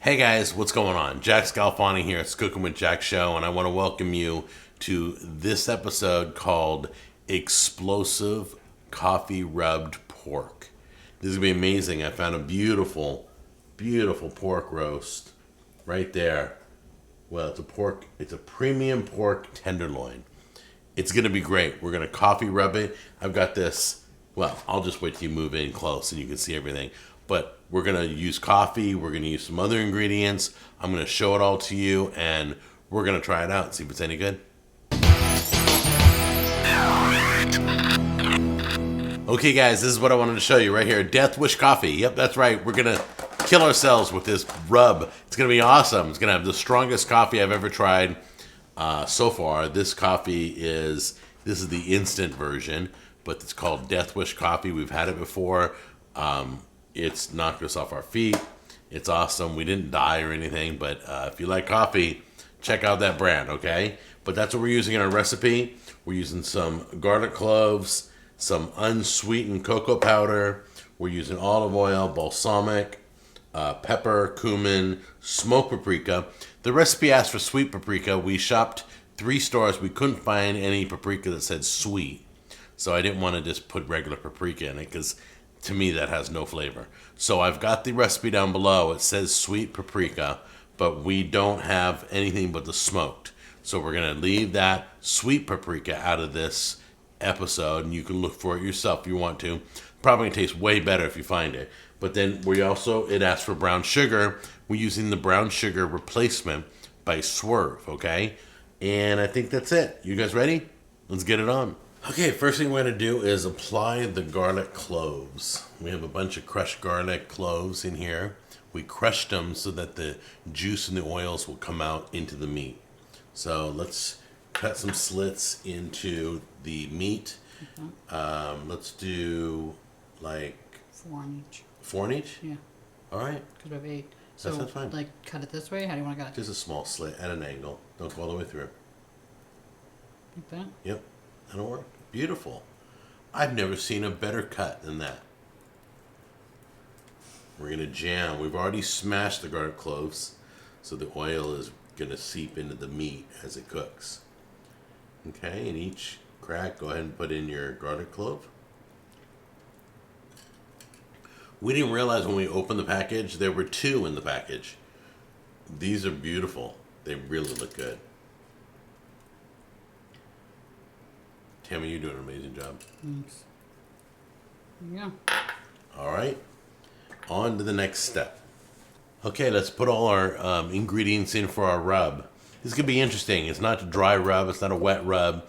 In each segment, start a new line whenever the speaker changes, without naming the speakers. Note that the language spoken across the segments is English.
Hey guys, what's going on? Jack Scalfani here. It's Cooking with Jack Show, and I want to welcome you to this episode called Explosive Coffee Rubbed Pork. This is going to be amazing. I found a beautiful, beautiful pork roast right there. Well, it's a premium pork tenderloin. It's going to be great. We're going to coffee rub it. I've got this, well, I'll just wait till you move in close and you can see everything. But we're going to use coffee. We're going to use some other ingredients. I'm going to show it all to you, and we're going to try it out and see if it's any good. Okay, guys, this is what I wanted to show you right here. Death Wish Coffee. Yep, that's right. We're going to kill ourselves with this rub. It's going to be awesome. It's going to have the strongest coffee I've ever tried so far. This is the instant version, but it's called Death Wish Coffee. We've had it before. It's knocked us off our feet. It's awesome. We didn't die or anything, but if you like coffee, check out that brand, okay? But that's what we're using in our recipe. We're using some garlic cloves, some unsweetened cocoa powder. We're using olive oil, balsamic, pepper, cumin, smoked paprika. The recipe asked for sweet paprika. We shopped 3 stores. We couldn't find any paprika that said sweet. So I didn't want to just put regular paprika in it because to me that has no flavor. So I've got the recipe down below. It says sweet paprika, but we don't have anything but the smoked. So we're going to leave that sweet paprika out of this episode, and you can look for it yourself if you want to. Probably going to taste way better if you find it. But then it asked for brown sugar. We're using the brown sugar replacement by Swerve, okay? And I think that's it. You guys ready? Let's get it on. Okay, first thing we're going to do is apply the garlic cloves. We have a bunch of crushed garlic cloves in here. We crushed them so that the juice and the oils will come out into the meat. So let's cut some slits into the meat. Let's do like
4 on each.
4 in each?
Yeah.
All right.
Because we have 8.
That
So,
sounds fine.
like, cut it this way? How do you want to cut it?
Just a small slit at an angle. Don't go all the way through.
Like that?
Yep, that'll work. Beautiful. I've never seen a better cut than that. We're going to jam. We've already smashed the garlic cloves, so the oil is going to seep into the meat as it cooks. Okay, in each crack, go ahead and put in your garlic clove. We didn't realize when we opened the package, there were 2 in the package. These are beautiful. They really look good. Tammy, you're doing an amazing job.
Thanks. Yeah.
All right, on to the next step. Okay, let's put all our ingredients in for our rub. This could be interesting. It's not a dry rub. It's not a wet rub.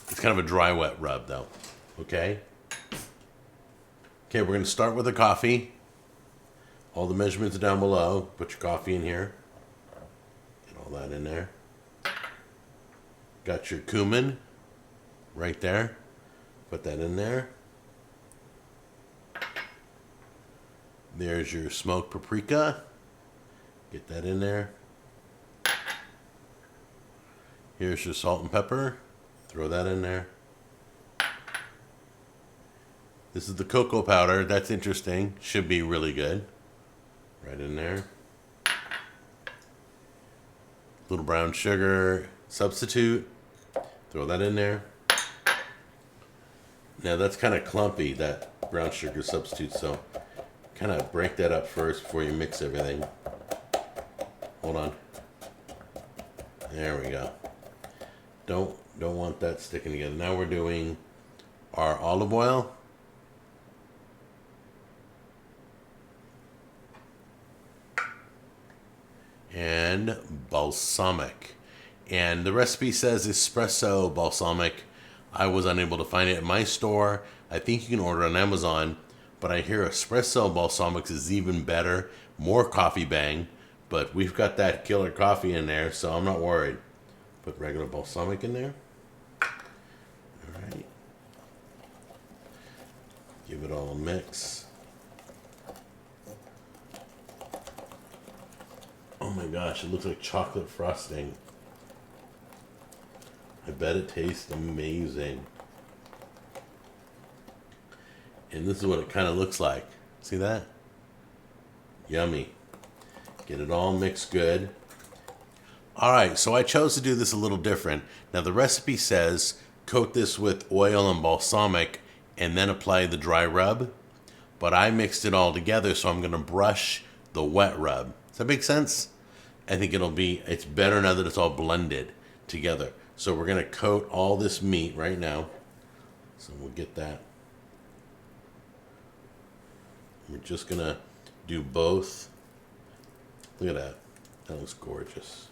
It's kind of a dry, wet rub, though. Okay? Okay, we're going to start with the coffee. All the measurements are down below. Put your coffee in here. Get all that in there. Got your cumin right there. Put that in there. There's your smoked paprika. Get that in there. Here's your salt and pepper. Throw that in there. This is the cocoa powder. That's interesting. Should be really good. Right in there. Little brown sugar substitute. Throw that in there. Now that's kind of clumpy, that brown sugar substitute, so kind of break that up first before you mix everything. Hold on. There we go. Don't want that sticking together. Now we're doing our olive oil. And balsamic. And the recipe says espresso balsamic. I was unable to find it at my store. I think you can order on Amazon, but I hear espresso balsamic is even better, more coffee bang, but we've got that killer coffee in there, so I'm not worried. Put regular balsamic in there. All right. Give it all a mix. Oh my gosh, it looks like chocolate frosting. I bet it tastes amazing. And this is what it kind of looks like. See that? Yummy. Get it all mixed good. All right, so I chose to do this a little different. Now the recipe says coat this with oil and balsamic and then apply the dry rub. But I mixed it all together, so I'm gonna brush the wet rub. Does that make sense? I think it's better now that it's all blended together. So we're gonna coat all this meat right now. So we'll get that. We're just gonna do both. Look at that. That looks gorgeous.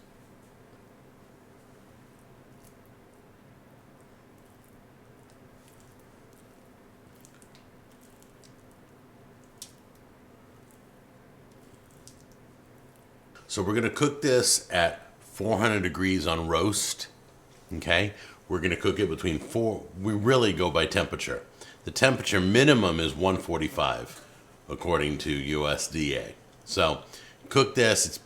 So we're gonna cook this at 400 degrees on roast. Okay? We're gonna cook it between we really go by temperature. The temperature minimum is 145 according to USDA. So cook this, it's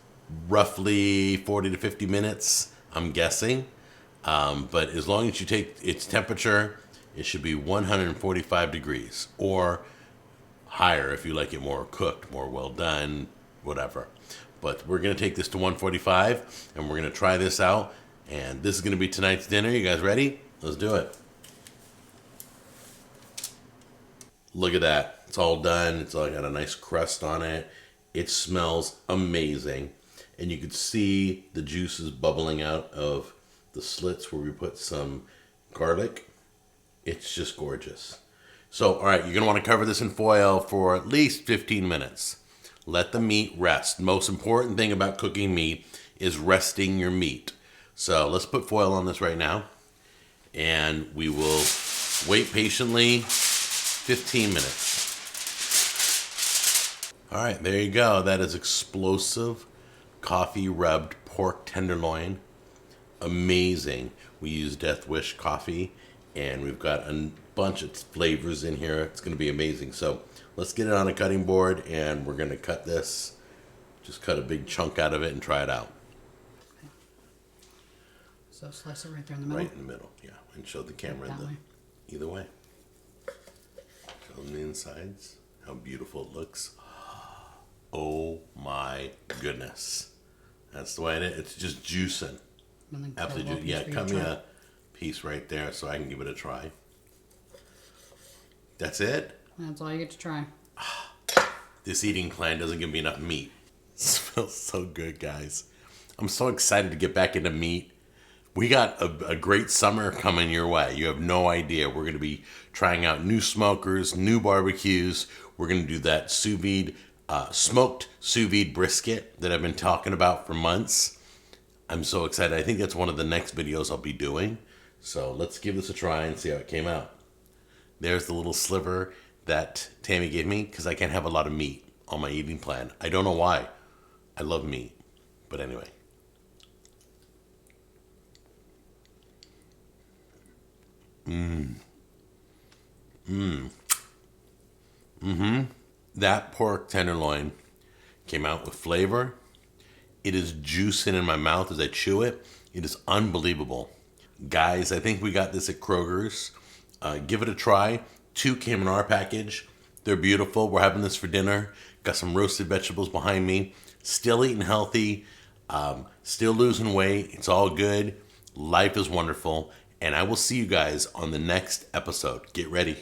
roughly 40 to 50 minutes, I'm guessing. But as long as you take its temperature, it should be 145 degrees or higher if you like it more cooked, more well done, whatever. But we're going to take this to 145 and we're going to try this out. And this is going to be tonight's dinner. You guys ready? Let's do it. Look at that. It's all done. It's all got a nice crust on it. It smells amazing. And you can see the juices bubbling out of the slits where we put some garlic. It's just gorgeous. So, all right, you're going to want to cover this in foil for at least 15 minutes. Let the meat rest. Most important thing about cooking meat is resting your meat. So let's put foil on this right now. And we will wait patiently 15 minutes. All right, there you go. That is explosive coffee rubbed pork tenderloin. Amazing. We use Death Wish coffee and we've got a bunch of flavors in here. It's going to be amazing. So let's get it on a cutting board and we're going to cut this. Just cut a big chunk out of it and try it out.
So slice it right there in the middle.
Right in the middle, yeah. And show the camera
That way.
either way. Show them the insides. How beautiful it looks. Oh my goodness. That's the way it is. It's just juicing.
And then
Absolutely.
cut a little
Yeah,
piece for you
cut
to
me
try.
a piece right there so I can give it a try. That's it?
That's all you get to try.
This eating plan doesn't give me enough meat. It smells so good, guys. I'm so excited to get back into meat. We got a great summer coming your way. You have no idea. We're going to be trying out new smokers, new barbecues. We're going to do that sous vide, smoked sous vide brisket that I've been talking about for months. I'm so excited. I think that's one of the next videos I'll be doing. So let's give this a try and see how it came out. There's the little sliver that Tammy gave me because I can't have a lot of meat on my eating plan. I don't know why. I love meat. But anyway. That pork tenderloin came out with flavor. It is juicing in my mouth as I chew it. It is unbelievable. Guys, I think we got this at Kroger's. Give it a try. 2 came in our package. They're beautiful. We're having this for dinner. Got some roasted vegetables behind me. Still eating healthy. Still losing weight. It's all good. Life is wonderful. And I will see you guys on the next episode. Get ready.